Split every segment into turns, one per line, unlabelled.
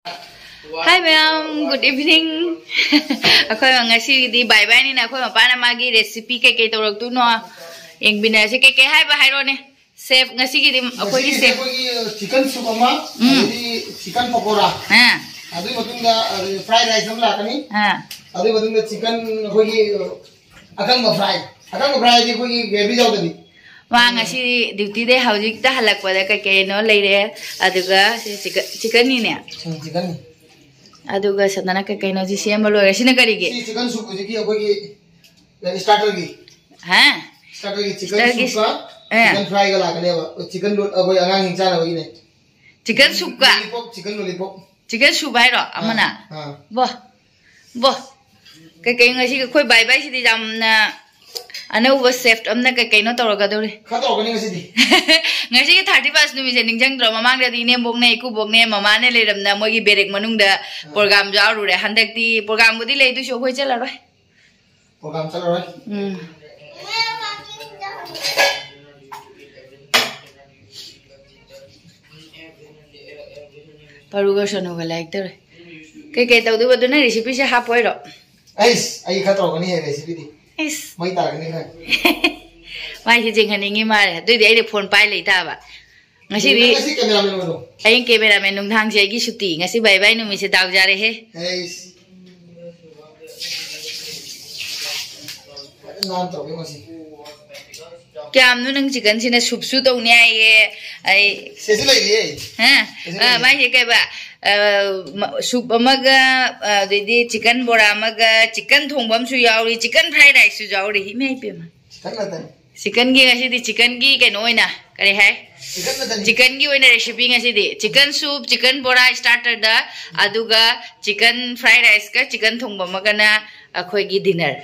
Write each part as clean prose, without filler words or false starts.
Hi ma'am, good evening. Ako ngasi di bye-bye ni na ako mapana magi recipe kay tawag tu no. Yung binasi kay hai ba hairo ne. Chef ngasi di ako gi chef.
Chicken soup ama, di chicken pakora.
Ha.
Adu matungda fried rice amla kani.
Ha.
Adu matungda chicken ako gi akang ma fry di ko gi gravy jaw dani.
Wa ngasi duty de hauji ta halak pada kay no leire aduga chicken ni ne.
Chicken ni.
Aduga sadana kay no ji siya malo sina karige.
Chicken soup ji ako gi starter gi.
Ha.
Starter gi chicken soup ka. Chicken fry ka lagane ba. Chicken load ako angang hincha na gi ne.
Chicken soup ka.
Chicken lollipop.
Chicken soup hai ro amana. Bo. Kay ngasi khoi bye bye si di jam na anauba chef amna kay no tawraga dore.
Khato gani ngasi di.
Ngasi ki 31 numi se ningjang dro mamang da di ne bok ne ku bok ne mama ne leram na mogi berek manung da program jaru re handak di program budi le du sho khoi chala roi.
Program chala roi.
Paruga sono ga like dore. Kay taw du badu na recipe se ha poi ro.
Ai khato gani he recipe di. Mai ta gani na.
Mai hi jing haningi mare. Dui di ai de phone pai le ta ba. Ngasi
cameraman mo.
Ai cameraman nung thang se gi shuti ngasi bye bye numi se daw jare he.
Nam to ngasi.
Kyam nu nang chicken sina soup su to ne ai
se lai ye.
Ha. Mai hi kai ba soup amaga di chicken bora amaga chicken thongbam su yauri chicken fried rice su yauri hi mai pe ma. Chicken gi ngasi di chicken gi kai noi na kare hai. Chicken gi oina recipe ngasi di chicken soup chicken bora starter da aduga chicken fried rice ka chicken thongbam amaga na akhoi gi dinner.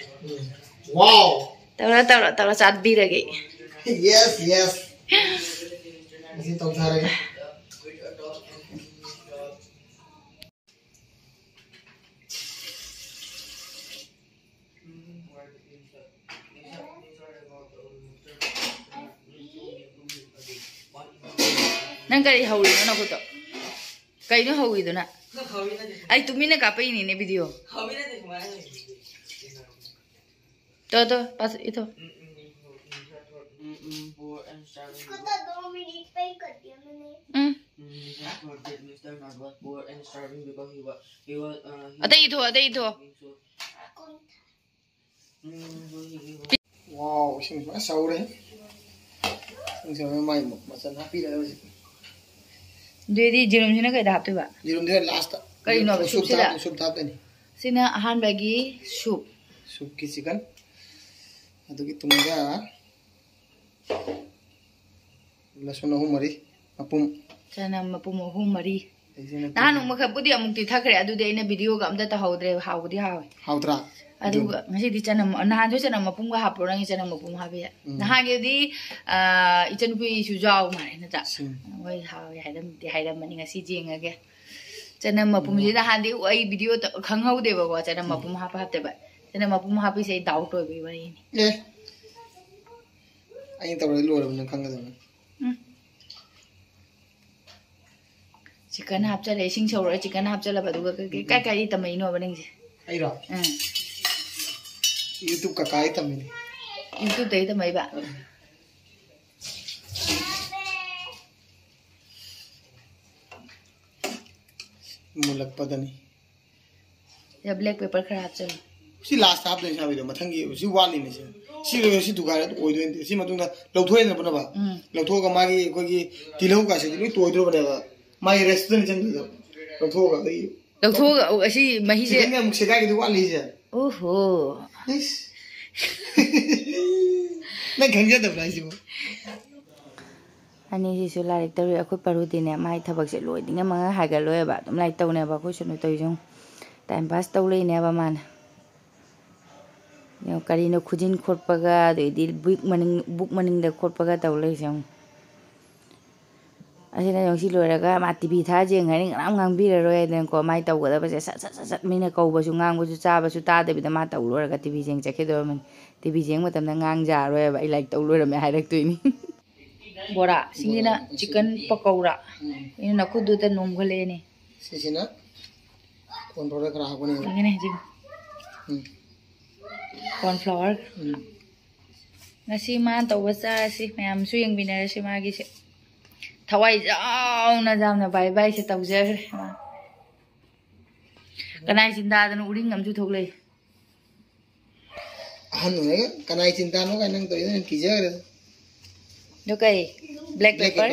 Wow.
Tara chat bi rage.
Yes. Ngasi tong thare.
Nang kari hawi no ko to. Kai no hawi do na. Ai tumi na ka pai ni ne video. Hawi na de kumara. To pas ito.
Kota 2 minute pa ikat diya mane.
Ada ito.
Wow, sing ba saure. Sing sa mai mo masan happy la.
Jadi jirum sina kay dahap ba?
Jirum de last.
Kay no soup
tap ni.
Sina ahan bagi soup.
Soup ki chicken. Adu ki tumga. Lasun ahum mari apum.
Sana mapum ahum mari. Nanu makabudi amukti thakre adu de ina video ga amda ta haudre haudi hawe.
Haudra.
Adu ngasi di chana nahan jo chana mapum ga hapro nang chana mapum habe. Nahan ge di ichen pui su jaw mare na ta. Wai hawe haidam mani ngasi jinga ge. Chana mapum ji da han di ai video ta khanghau de ba chana mapum hap hap te ba. Chana mapum hapi sei doubt oi bi ba ni.
Ai ta ro lo nang khang ga.
Chicken hap chale sing chawra chicken hap chala ba du ka kai tamai no ba ning ji.
Ai ro. YouTube ka kai tamai.
YouTube dei tamai ba.
Mulak padani.
Ya black pepper khara chal.
Si last half le sabi do mathangi si wali ne si dugara oi do si matungda lawthoi na bana ba lawtho ga magi ko gi tilau ka se ni toi do bana ba mai restaurant chen do lawtho ga dei lawtho ga
asi mahi se
ne muk se ga gi wali se
oho
yes na khangja da price mo
ani si su lai tari akoi paru di ne mai thabak se loi dinga ma ha ga loi ba tum lai tau ne ba ko sunu toi jong time pass tau lei ne ba man yo kari no khujin khotpaga de di book maning da khotpaga tau lei jong asina yong si loiraga ma tv tha je ngai ngam ngang bi roi den ko mai tau ga ba se sat mina ko ba su ngang ba su cha ba su ta de bi da ma tau loiraga tv jeng chakhe do man tv jeng matam na ngang ja roi ba I like tau loira me hai rak tu ni bora singina chicken pakora ina ku du ta nom gale ni
Sisina cornflower kara hapone
ngene ji cornflower ngasi ma tawa cha si mayam su yeng binare si ma gi se thawai jauna jamna bai bai se tawjare kanai chinda dan uring ngam ju thoklei
hanu ne kanai cinta no kan nang to yen kijare
do kai black pepper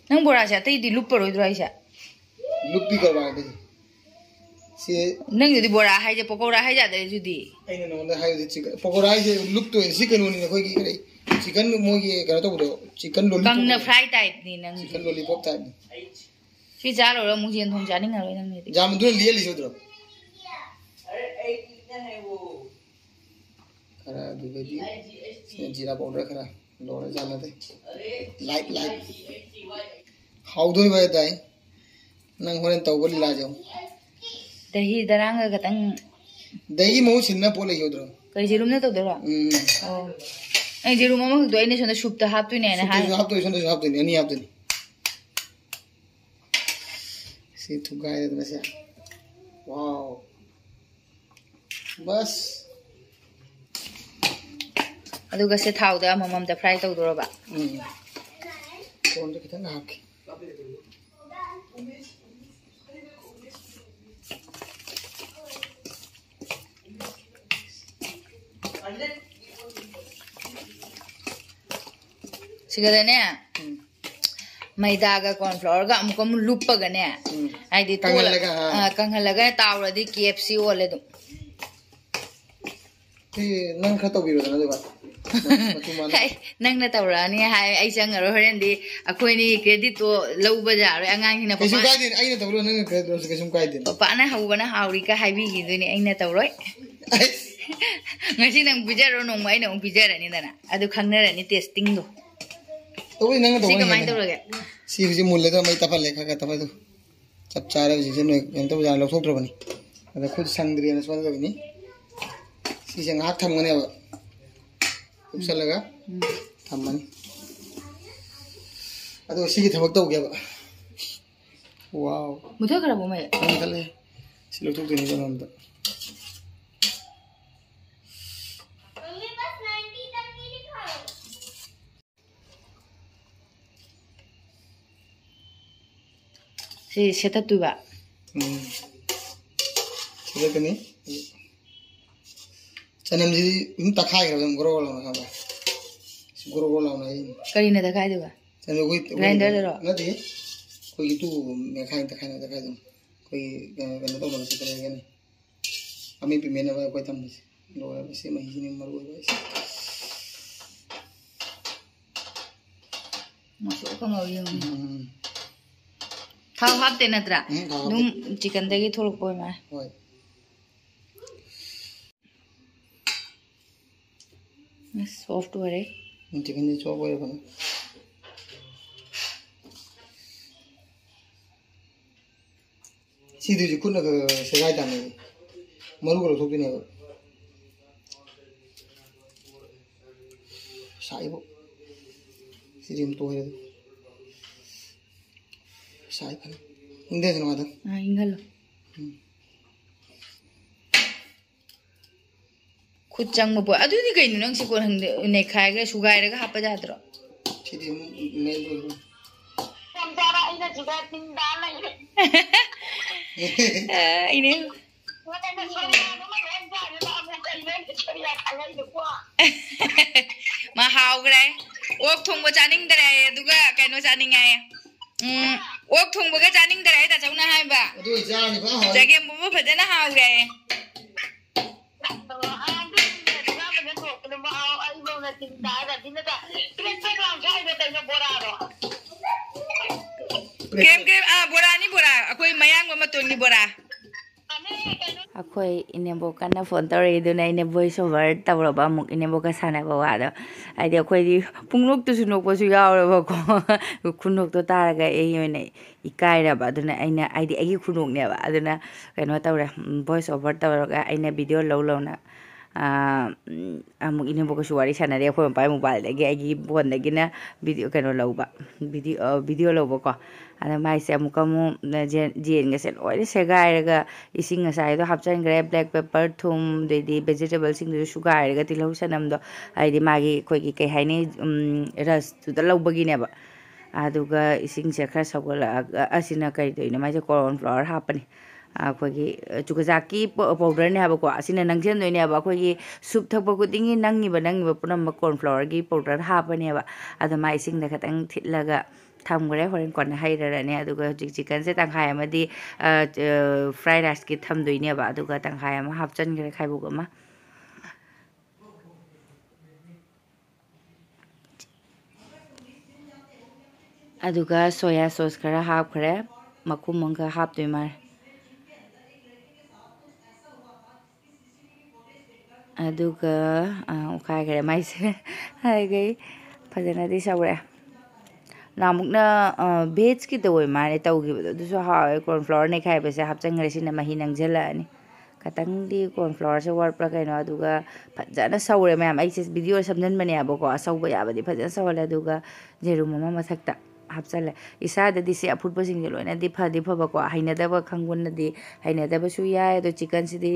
nang bora sa tai di lup roi drai sa
lupi karwa de se
nang di bora hai je pakora hai ja de ju di
aina no na hai de chicken pakora hai je lup to chicken ni ne khoi gi kai chicken mo gi kara to do chicken lollipop
kang na fry type ni nang
chicken lollipop type
si ja lo mu jien thong ja ning ngai nang ni
jam du le li sodro kara du di jira powder kara lo na jam de light how do you dai nang horen taw boli la jaw
dahi darang ga tang
dahi mo sinna pole yodro
kai jirum na to do oh ai jirum ma do ai ne sona soup ta hap tu ne na ha
hap to sona hap tu ne ani hap tu si tu gai de na wow bas
aduga se thau da mamam da fry to do ba
kon de kitang hak
sigara ne maida ga cornflower ga amkom lupa ga ne ai di to kang halaga tawra di KFC ole dum
ti nang kha to biro na ba
nang na tawra ni hai ai chang ro horen di akoi ni credit to lau ba ja ro angang hina
pa kai din ai na tawro nang ka do se sum kai din
pa na hau bana hauri ka hai bi gi du ni ai na tawroi ngasi nang bijaro nong mai nong bijara ni dana adu khangna ra ni testing do
तो वही नंगे तो
सी कमाई तो लगे
सी हुई मुल्ले तो मैं तपल लेखा का तपल तो सब चारे हुई जिसने तो जान लोग सोच रहे बनी अगर खुद संग्रह ने स्वाद कभी नहीं सी जंग हाथ थम गने अब उसे लगा थम मन अतो सी की थमक तो हो गया बा वाव
मुझे खराब हो मैं
निकल ले सी लोग तो नहीं जाना हम तो si seta tu ba seta kani chanam ji hum takhai ra jam goro la na ba goro la na yi
kari na takhai du ba
chanam koi
grinder ro
na de koi tu me khai takhai na takhai dum koi gan to ba se kare gani ami pi me na ba koi tam lo se ma hi ni maru ba
masuk ka ngau yung thau hap te na tra dum chicken de gi thol koi ma
hoi
soft ho re
chicken de chop hoye bana si du ji kun na se gai ta ne maru ko thok ne sai bo si rim to he sai pan inde jana da
ingalo khut chang mo bo adu ni kai nang si ko hang ne khai ga sugai ra ga hapa ja dro
si dim me do
sam jara ina jiga tin da na
ini ma hau gre ok thong bo chaning dare duga kaino chaning ai ok thong bo ga chaning dare ta chauna hai ba
adu ja ni ba ha
jage mo bo phajana hau gre kem kem bora ni bora akoi mayang ma ton ni bora akoi inebo kana phone tore du nai ne voice over tawra ba muk inebo ka sana ba wa da ai de akoi di pungnok tu sunok ba su yaw ra ba ko khunok to taraga e yone ikai ra ba duna aina ai di agi khunok ne ba aduna kano tawra voice over tawra ga aina video lo lo na अमुक इनेबोकसु वारी सानरे अखोय मपाय mobile दगे आइगी phone दगिना video कनो लौबा video लौबको अदा माइसे अमुक अमु जेनगसे लोइने सेगाइरगा इसिंग ngसाइदो हापचनग्रे black pepper थुम देदी vegetable सिंग दु सुगाइरगा तिलौ सनमदो आइदी मागी खोगी कै हाइनी रस तुदा लौबगिनेबा अदुगा इसिंग से खरा सगोला असिना कै दोइने माइसे कॉर्न फ्लावर हापनी अखोगी चुकजाकी पाउडर ने हाबको असिना नंगजेन दोइने हाबा अखोगी सूप थकप गुदिंगी नंगिबा पुनम कॉर्न फ्लावर की पाउडर हापनेबा अदा मा इसिंग द खतंग थिटलागा थमगरे होरेन कोन हाइररने अदुगा चिकन से तंखाय अमदी फ्राइड राइस की थम दोइनेबा अदुगा तंखाय अमा हापचनग्रे खाइबुगमा अदुगा सोया सॉस खरा हापखरे मकुम मंगा हापदोइ मार अदुगा उखाइगरे माइसे हाइगै फजनादि सौरे नामुकना भेज की तो मारे तौगिबदो दुसु हावे कॉर्न फ्लावर ने खाइबसे हापचंगरे सिना मही नंगजलानी खतंगदी कॉर्न फ्लावर से वर्परा कइनो अदुगा फजना सौरे मैम आइसे वीडियो समझनबने याबको असौबा याबदि फजना सौले अदुगा जेरुम ममा मथक्ता हापचले इसाददि से अफुटबसिंग लोइनादि फदि फबको हाइनदबा खंगुनदि हाइनदबसु याय दो चिकन सिदि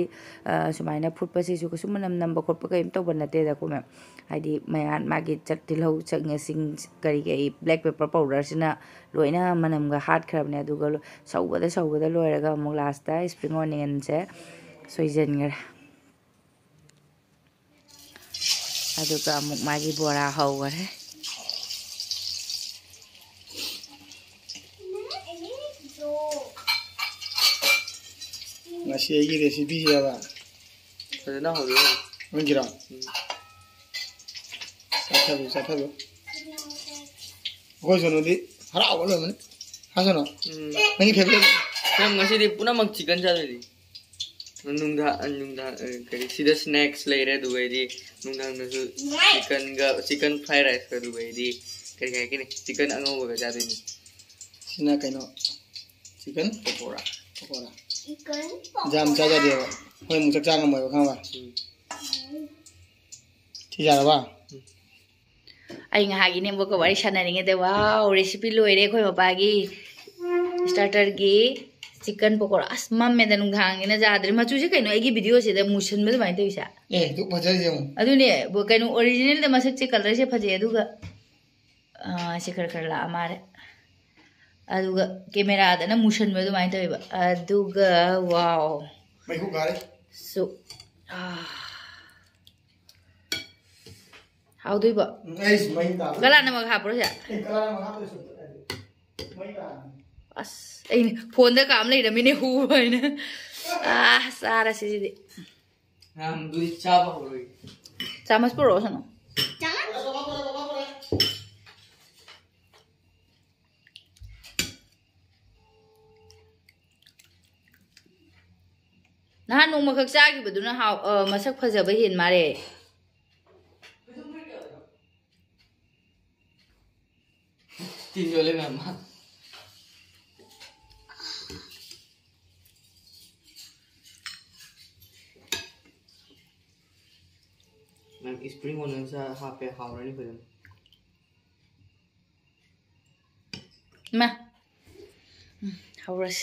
सुमाइना फुटबसिसु कसुम नम नंब खोप कइम तौबा नते दको मैम हाइदि मयान मागी चटिलौ चंगसिंग करी के ब्लैक पेपर पाउडर सिना लोइना मनमगा हाट खरबने अदुगा सौबदा लोइरगा अमुक लास्टा स्प्रिंग ऑनियन से सोइजनगर अदुगा अमुक मागी बोरा हौगरे
ngasi aigi recipe ya ba
fazana hobe
ngira sathabu ko jono di hara awalo mane hasono ngi phebe
nam ngasi di puna mak chicken chadedi nungda kari sida snacks leire dubai di nungda nasu chicken fried rice ka dubai di kari kaya kini chicken angoba ka chadedi
sina kaino chicken
pakora
jam chaja dewa hoi mu chak chang moi khang ba thi ja ba
ai nga hagi ne boko wari sanaringe de wow recipe loire khoi mapagi starter gi chicken pakora as mam me danung hang ina jadre machu se kaino agi video se de musan me mai te bisa
du bhajar je mu
adu ne bo kaino original de masak che color se phaje aduga se khar la amare aduga camera da na motion me do mai te ba aduga wow
mai ku gare
so how do ba
nice mai da
gala na mag ha pro ya
gala na mag ha pro mai da
as ai phone da kam lai da mine hu bai na sara si de
ram dui chaba horoi
chamas pro sano nah nung makak sagi baduna how masak phajaba hin mare
tin jole mama ma'am spring onion sa half a hour ni pwede
ma howras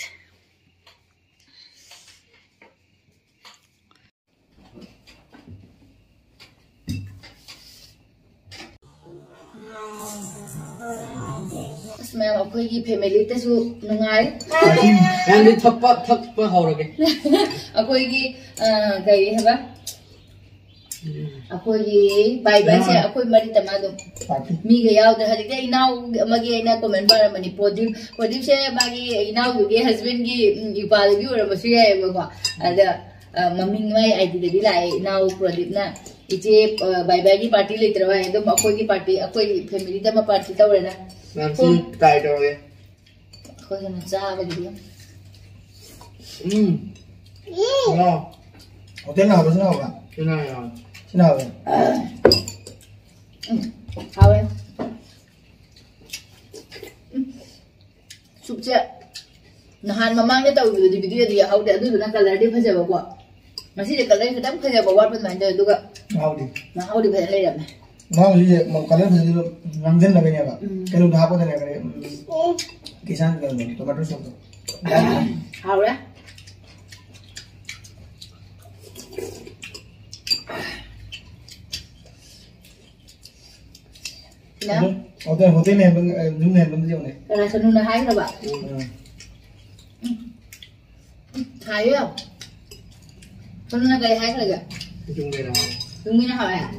smell akhoi gi family te su nungai
and thakpa horage
akhoi gi gai haba akhoi gi bai bai se akhoi mari tama do mi ga yaw da hadi dai now amagi ina comment bar mani produce se bagi now gi husband gi ipal gi ora masu ya ba ada maming mai id de lai now produce na ije bai bai gi party le trawa edo akhoi gi party akhoi family da ma party ta ora na
ma'am si tight ho gaya
khoi na cha ba gi
no
hotel na ba sina ba
sina ya
sina ba
hawe subje nahan mamang de taw video di haude adu na color de phaja ba ko masih dia kalau kita pun kerja bawa pun mana juga mau di balik ya
mau dia mau kalian bisa dulu langgan lagi ya pak kalau udah apa tadi kali kisan kalau tomato sauce
hao ya Nah,
hotel này đúng này vẫn nhiều này.
Là sân nó hay rồi bạn. Hay không? Sân nó gây hay rồi kìa.
Chung đây là.
Chung nó hỏi à?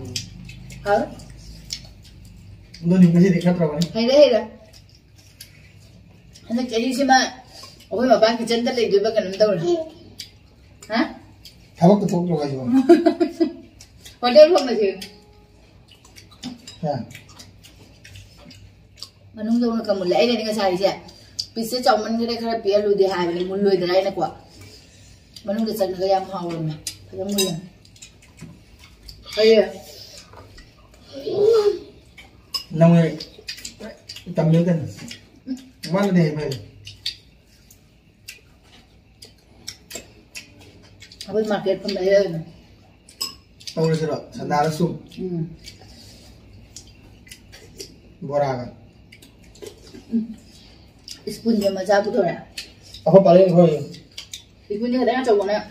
Hả?
Nó nhìn cái gì thì khác rồi.
Hay đấy rồi. Anh cái gì xem mà. Ôi mà ba cái chân tất liền tôi ba cái nấm đâu rồi. Hả?
Tháo cái thuốc rồi rồi.
Còn đây không là gì? Manung dong nak mulai ni dengan saya saja. Pisau cawan kita kerana biar lu dia hari ni mulu dia lain aku. Manung dia cakap yang hao ni, macam mulu. Ayah.
Namanya tambil kan. Mana dia mai?
Apa market pun bayar ni.
Tahu sudah, sandara sup. Boraga.
Spoon dia macam apa tu ya?
Apa paling kau ini?
Spoon dia kadang macam mana?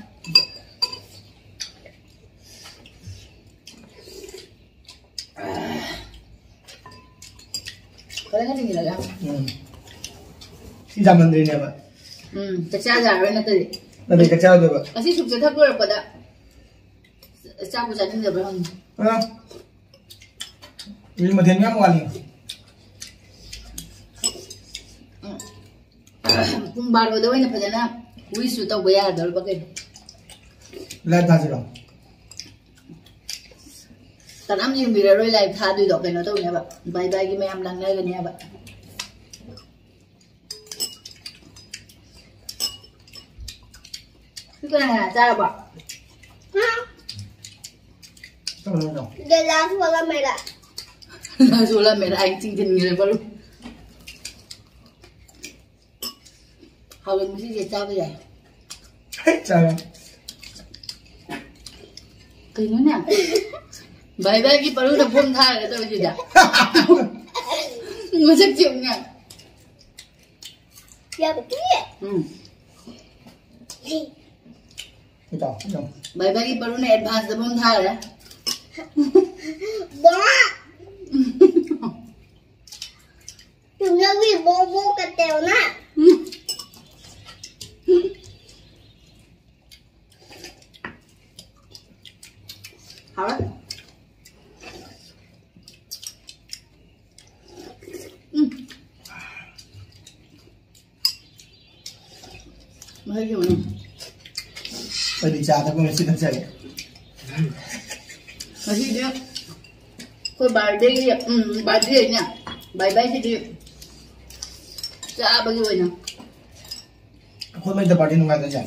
Kadang tinggi lagi.
Si zaman ni apa?
Kacau dah, nak tadi.
Nanti kacau tu apa?
Asyik sukses tak keluar pada. Siapa jadi ni berapa?
Ini macam apa wali?
Kung baru dah ni pada na, wisu tahu bayar dah pakai.
Lihat hasil dong.
Tanam yang bila roy live thadu dok kan tahu ni apa? Bye bye gini am lang lagi ni apa? Itu kan cara apa?
Tahu dong.
Dia last wala merah.
Sulah merah yang cincin ni baru. Kalau mesti dia cabai ya.
Cara.
Kayaknya. Bye-bye ki perlu dah pun thar itu je dah. Macam ciumnya.
Ya betul.
Itu, itu.
Bye-bye ki perlu ni advance dah pun thar ya.
Bah. Chúng nó vì bố cái tèo nè.
Hả? Mới hiểu nè.
Phải đi cha ta cũng xin chạy.
Mà khi được. Thôi bài đi, bài đi nha. Bài bay thì đi. Cha bao nhiêu nè.
Kau main tempat ini nggak ada.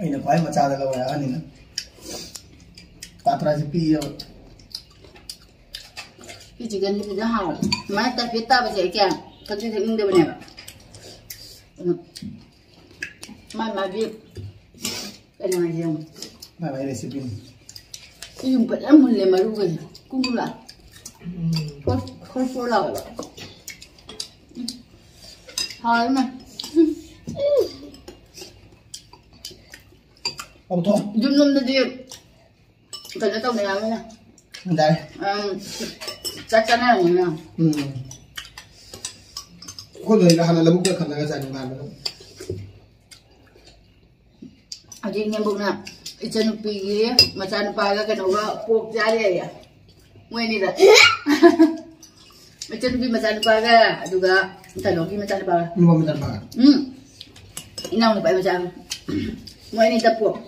Ini kau macam ada lawan ini. Patra sepi ya.
Cái chỉ cần cái hào máy ta phía ta bây giờ kìa thật sự thì đều này mai biết cái này gì không
Mai recipe.
cái dùng phải ăn một lần mà luôn rồi cũng luôn là không số lời rồi thôi mà
Apa tu?
dùng luôn tadi cần nó tông này làm nè
Đây.
chắc chắn là như nào
Kau dari dah halal labu ke kena kerja ni mana?
Aje nghe bụng nè ichanu pi mà chan pa ga cái nó pork giá đi à nguyên đi rồi ichanu pi mà chan pa ga juga talo ki mà chan pa
5 meter bagai.
Inaw ni pa macam nguyên đi tập pork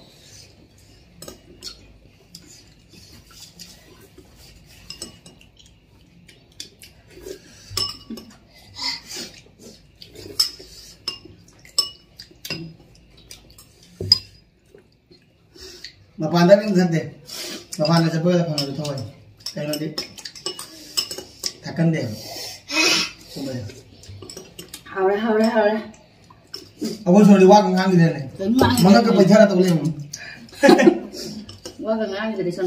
Mapanda ni mzade. Mapanda sa pwede pang ito ay. Kaya na di. Takan din. Sumaya.
Hara.
Ako sorry wag ang hangin din. Mga kapatid to ulit mo.
Wag ang hangin din son.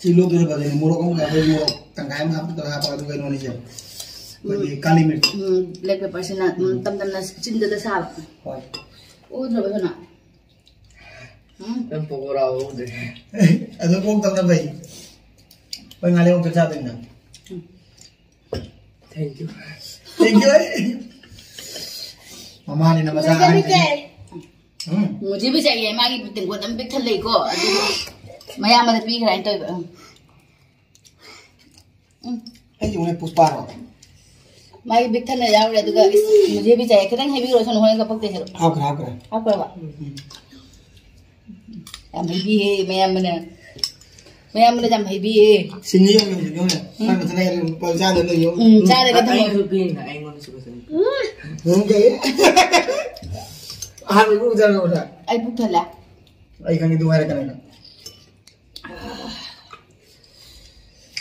Silo ko ba din muro ko ga mo tangkay mo hapon to hapon to gano ni siya. Pwede kalimit.
Black pepper sina tam na cinda da sa.
Hoy.
O no ba na.
Ang pukura ko din.
Ano kung tam na bay? Pag ngali mo sa atin na.
Thank you.
Thank you. Mama ni na masahan.
मुझे भी चाहिए मागी beating को तम pick थले को मया मत पी खराइन तो
Ay yung puspa ro.
मागी बिक थले जाओ रे दुगा मुझे भी चाहिए कितने हेवी रोशन होने का पकते हैं
Haw kra.
आप करवा हम हेवी जम heavy
Sinyo yung. Ano tanay rin pag sa do yung.
चारे का
Ay,
थम
rupin na ay mo na suka sa.
Okay. Ah, may buka na wala.
I book थला
Ay kang iduwara ka na.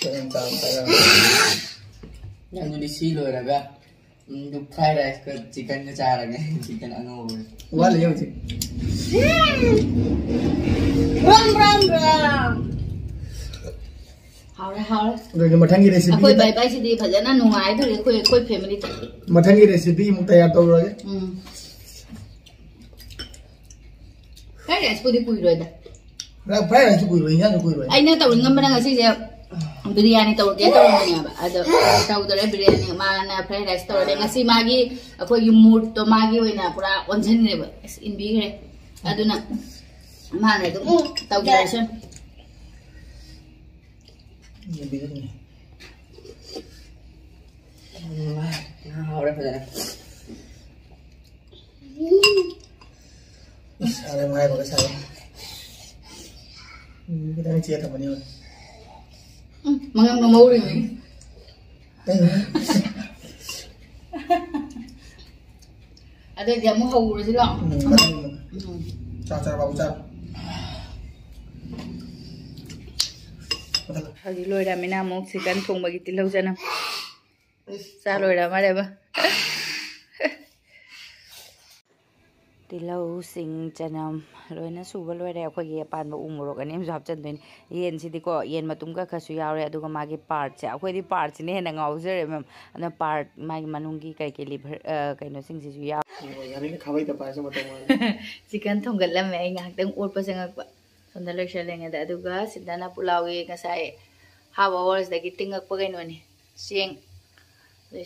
Tayo.
Yang jadi silo raga. Yung fried rice ka chicken na chara nga. Chicken ano mo.
Wala yung si.
ram how
Rồi mathangi recipe.
कोई bye bye से दी भजना नुआई तो कोई family त
Mathangi recipe mo tayar to ro.
काय gas पुदी पुई रोय दा
Ra fry rice ku ro yan ku ro.
ai na tawin ngam na ngasi je biryani taw ke taw ni ba ado taw dore biryani ma na fried rice taw de ngasi magi akoi yu mood to magi oina pura onjen ne ba in bi gre aduna ma na to taw version
Ahora pues ya.
Sare mai ko sare. Kita ni chia thamani ro.
mangang no mau ri ada jamu hau ri sila
Cha babu cha.
hadi loira mina mok chicken thong bagi tilau jana sa loira mare ba tilau sing chanam loina suba loire akhoi pan ba umuro kan em jab chan den yen sidiko yen matum ka khasu yaure aduga magi part cha akhoi di part ne hena ngaujare mem ana part magi manungi kai ke liver kaino sing ji ya
Yani khawai ta pa sa mata mo.
chicken thong galam me ai ngak tang ot pa sangak ba sonda lecture lenga da aduga sidana pulawi ngasai half hours dagi tingak pa kaino ni sing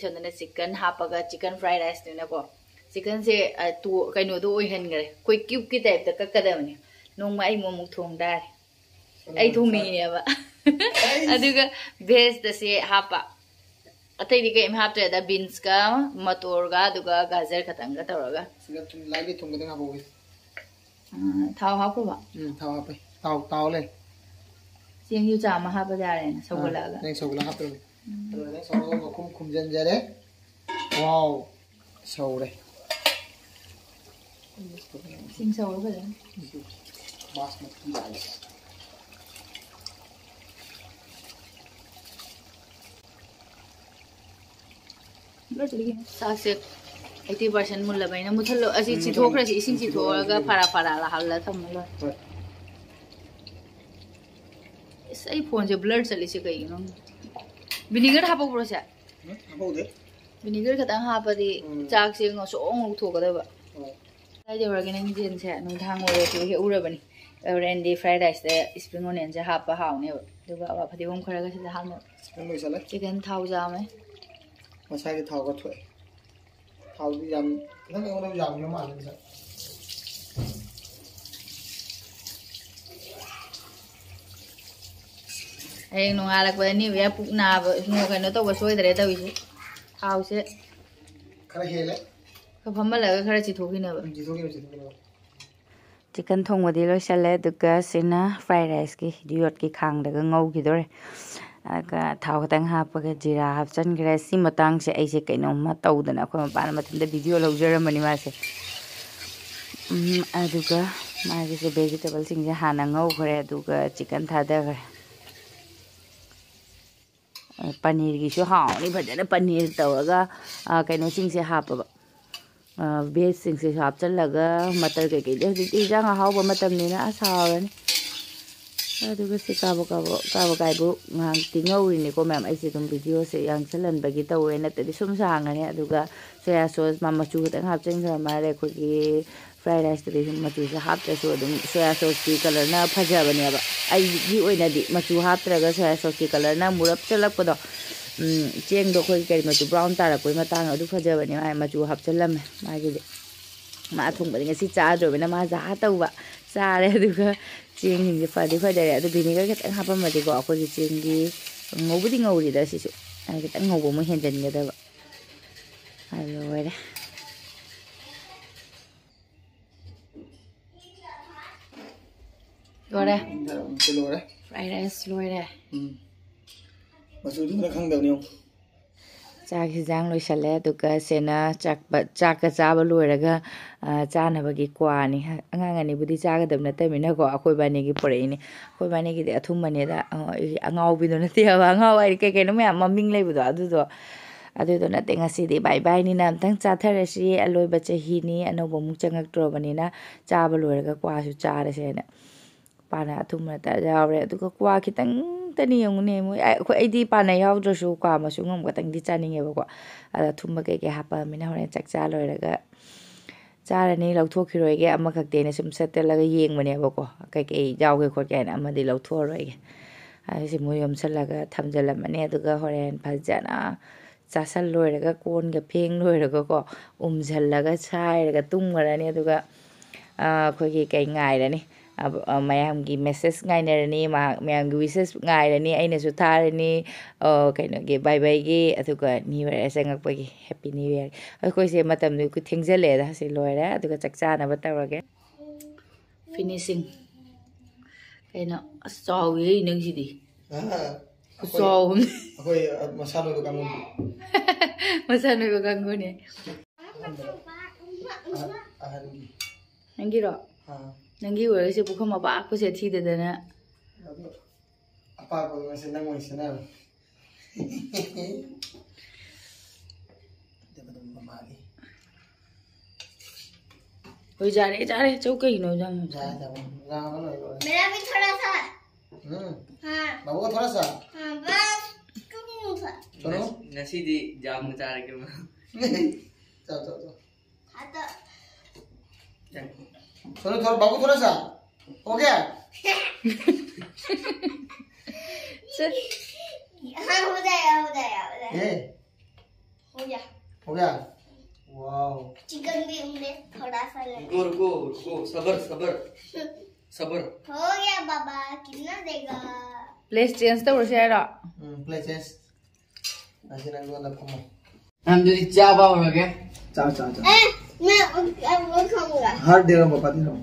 sonda chicken hapaga chicken fried rice ne ko chicken se tu kaino do oi hen gare koi cube ki type ta kakadamani nong mai mo muk thong dar ai thong mi ne ba aduga veg da se hapa atai di kai hap da beans ka mator ga aduga gajar khatang ga tawraga
Sila tum lagi tum ga nga bo.
thao hap ko ba
Thaw pa. Taw le.
siang yu cha ma hap da re na sogula ga
Nang sogula hap ro. Rồi nang sogula ko kum jan jare. Wow. Sogre.
sing sầu ba
Basmati rice.
साग से 80% मुल्ला बैना मुथलो असि चिथोखरा सि इसिंग चिथोरगा फारा ला हल्ला थमलो सही phone से blur चली से कई नो विनेगर हापो ब्रो से
Hapo de.
विनेगर खतंग हापदि चाक से ngso ngौ थोगदबा sai de organ nang jin se nung thang ore tu he urabani randy fried rice de spring onion je hapa haune duga wa phadi bom khara ga se halno
Ano isa la?
chicken thau ja me
Masai ke thaw ka thoi. Thaw di yam. Nang ono yam yo ma le sa.
ai nung alak ba ni ya puk na ba no ka no to ba soi dare ta wi se thau se
Khara hele.
ka phamma la khara chi thoki na ba
Ji so ke chi ko.
chicken thong wadi lo sale duga sina fried rice ki diot ki khang daga ngau ki dore aga thau tang ha pa ga jira hap chan gra si matang se ai se kaino ma tawdana ko ma pan ma thinde video lo jara mani ma se aduga मागिसे vegetable सिंग हाना ngौखरे अदुगा chicken थादखरे पनीर की हाउनी फजन पनीर तौरगा कहीं सिंसे हापब beige सिंसे हापचलगा मटर कई हजिंग हाव मतमनिना हावरनी से काबो काबो तिंगौरीनेको मैम ऐसे वीडियो से यांचलनबगी तौरे नतदी सुम सांगने सोया सॉस मचू खतंग हापचनग्रमारे अखोगी फ्राइड राइस मचू से हापत्रसु सोया सॉस की कलर ना फजबनेब अगी मचू हापत्रगा सोया सॉस की कलर ना मुरप चलपदो चेंगदो अखोगी कई मचू ब्राउन तारकोई मतांग अदु फजबने माय मचू हापचलमे मागिदि मा थोंबदि ngasi चाद्रोबेना मा जा तौबा चारे अदुगा चेंग फदी फदरे अदु विनेगर खतंग हापमदिको अखोगी चेंगी ngौबुदि ngौरिदा सिसु आई खतंग ngौबो मो हेंजनगदबा लोरे लोरे
लोरे
फ्राइड राइस लोरे
मसूरी ना खंगदबनी
चाक हिजांग लोइसले दुका सेना चाक चाब लोइरगा चानबगी क्वानी अंगांगनी बुदी चागदब नतमिना को अखोय बानीगी परेनी अखोय बानीगी दे अथुमनेदा अंगावबिदो नतेबा अंगाव आई केकेनो मयाम ममिंग लेबदो अदुदो नते ngasiदी बाय बाय नि नामतंग चाथरसी अलोइबा चहीनी अनोबो मुक चंगक्ट्रोबनिना चाब लोइरगा क्वासु चारसेना पाना अथुमता यावरे अदुगा क्वा खितंग तनी यंगने मो अखोयदी पाना यावद्रसु क्वा मसु ngम गतंगदी चानिंगेबको अदा थुम केके हापामिना होरे चकचा लोइरगा चारनी लौथोखिरोयगे अमखक्तेने सुम सेटलगा येंगबनेबको केके यावगे खोकेना अमदि लौथोरोयगे आइसे मो यमसलगा थमजलमने अदुगा होरेन फजना चासल लोइरगा कोनगा फेंग लोइरगा को उमझलगा छाइरगा तुंगरनी अदुगा अखोगी कई ngairani मैम की मेसेज गाइनरनी मैम की विशेष गाइरनी अइनसु थारनी कइनोगे बाय बाय गे अदुगा न्यू ईयर संगपगी हैप्पी न्यू ईयर अखोइसे मतमदु कु थेंगजलेदा से लोइरा अदुगा चकचाना बतरगे फिनिशिंग कइनो चाउये नंगसिदी चाउ
अखोय मसालो दो कांगो
मसानो को कांगोने नंगिरो नंगी वरसे पुखम अपाको से थीददना
अपाको से नंग वइसना देबदम माली
कोई जा रहे चौके ही नो जाम
जा
मेरा भी थोड़ा सा हाँ
बाबू थोड़ा सा
हाँ बस तुम सा
सुनो
ngasiदी जाम चार के
चल
हाँ तो
सुनो थोड़ा बाबू थोड़ा सा हो गया
हाँ हो जाएगा
ये
हो गया
वाओ
चिकन भी हमने थोड़ा सा ले
रुको सबर
हो गया बाबा कितना देगा
प्लेस चेंज तो वरसे आरो
प्लेसेस ऐसे नंग वाला फमो
हम जो चाबा हो गया
चा
मैं वो खाऊंगा
हर दे रहा पापा दे रहा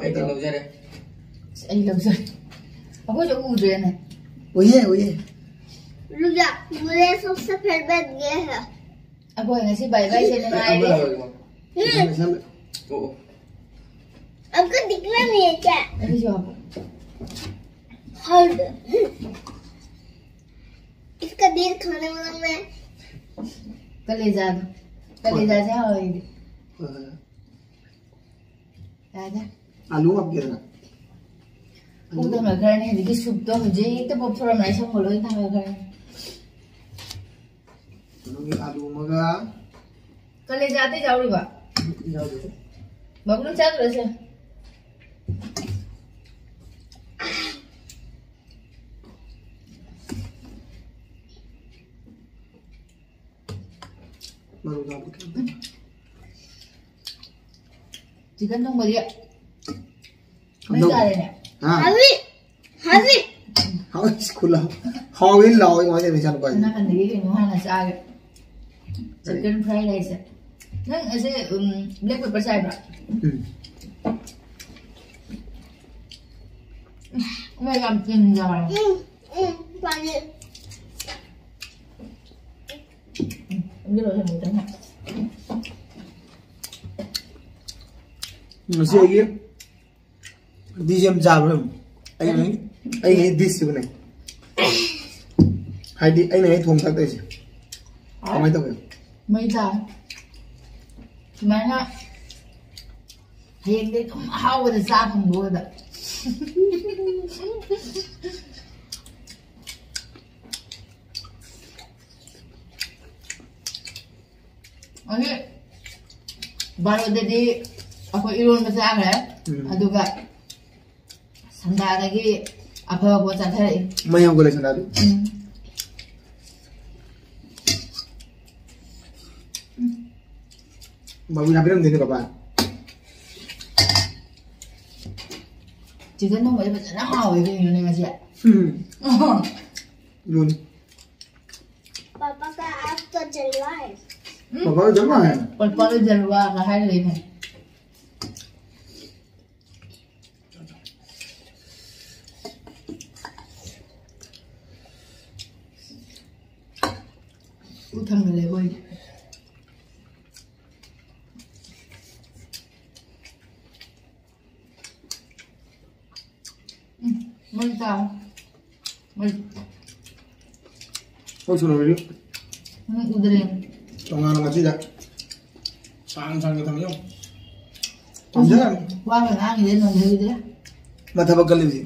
आई तो लग जा रे
ai lầm rồi có chỗ u rồi này
वो ये
रुक जा मुझे सबसे फेवरेट ये है
अब कोई ऐसी बाय बाय से नहीं आए
आपको दिखना नहीं है क्या
अभी जो
हर्ड इसका दिल खाने वाला मैं
कलेजा से हो राजा
आलू अब गिरना
उधर में करने हैं कि सूप तो मुझे एक तो बहुत थोड़ा नहीं सब बोलो इतना में करने
आलू मगा
कलेजा आते जाओ रे बा बाबू चाल रहे से चिकन तो बढ़िया मैं जा रहे हैं
हवी
हाउ खुला हाउ इन लाओ वहां से निशान पर
ना करने के लिए वहां ना चाहे चिकन फ्राइड राइस है ना ऐसे ब्लैक पेपर चाय बड़ा मैं काम तीन जा रहा हूँ
पानी
ये लोग हैं मुझे ना
Masih lagi di jam jam ai this bane hai di ai này thùng tắc đây chứ có mấy tắc vậy
mấy giờ mà nó hiện đi không hao được sao không mua được oke baru jadi aku irun besar ya aduh kak sandal lagi apa buat sandal ini
mau yang boleh sandal baru nabi ram dini papa
chicken không phải là nó hao cái gì này mà chị ạ
luôn
Papa ka after July.
papa giống rồi
còn bây giờ là hai người này thằng người lấy quay mình sao mình
không xuống rồi đi
mình udah deh
trong ngang là gì đấy sang sang cái thằng nhông không chứ
qua mình ăn gì đến rồi như thế
mà thằng bác cần gì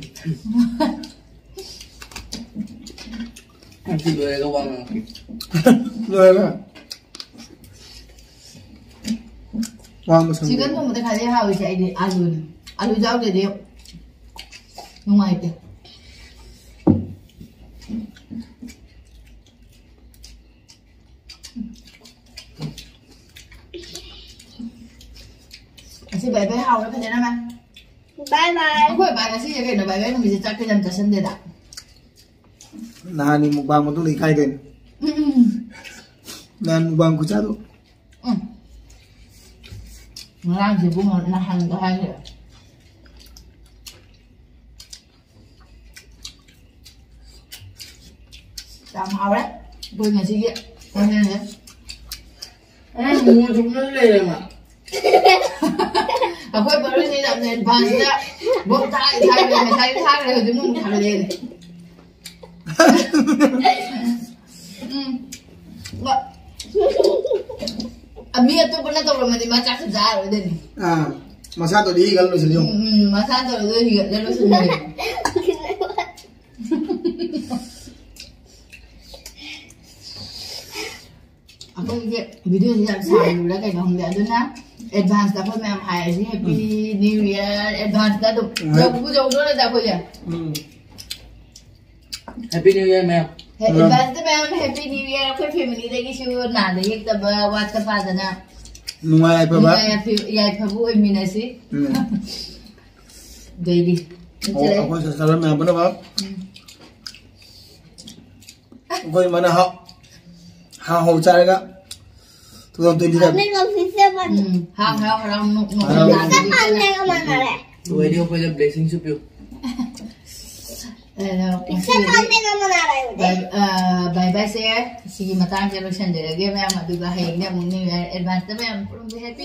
Chỉ đuổi cái vòng
rồi mà vâng một
chỉ cần không một cái gì hao chạy đi alu rau để điệu ngoài kìa si bebe hao nó phải thế nào mà
Bye bye.
không phải bài là si cái nó bebe nó mình sẽ chắc cái dần cả sân để đặt
nah ni mukbang mo tuh likai din nan mukbang ko cha to
nó làm gì cũng là hàng có hai rồi làm hao đấy tôi ngày si kia coi nghe đấy
Em mua chúng nó lên mà
aku baru ni nak main bahasa bom tai rồi chúng mình thằng lên Amir tu pernah tahu belum mati macam sejarah rồi đây
masa to di kalau sejauh
masa tu dia lalu sendiri aku lihat video yang saya udah kayak kamu lihat tu na advance dapat memang high sih happy new year advance dah tu jauh dulu dah aku je
Happy New Year ma'am
advance tu memang happy new year aku family lagi sure na dah kita buat kepada na
nungai apa ba
ya pabu emina sih baby
aku sekarang apa na ba ko mana ha ho cha ga 2025
Ini nggak bisa pan.
Haram nuk
Kita pandai kemana le?
Video ko yung blessing soup yun
Kita pandai kemana le udah?
bye bye share sige matang jalo sendiri lagi memang aduh bahaya ini mungkin advance tapi happy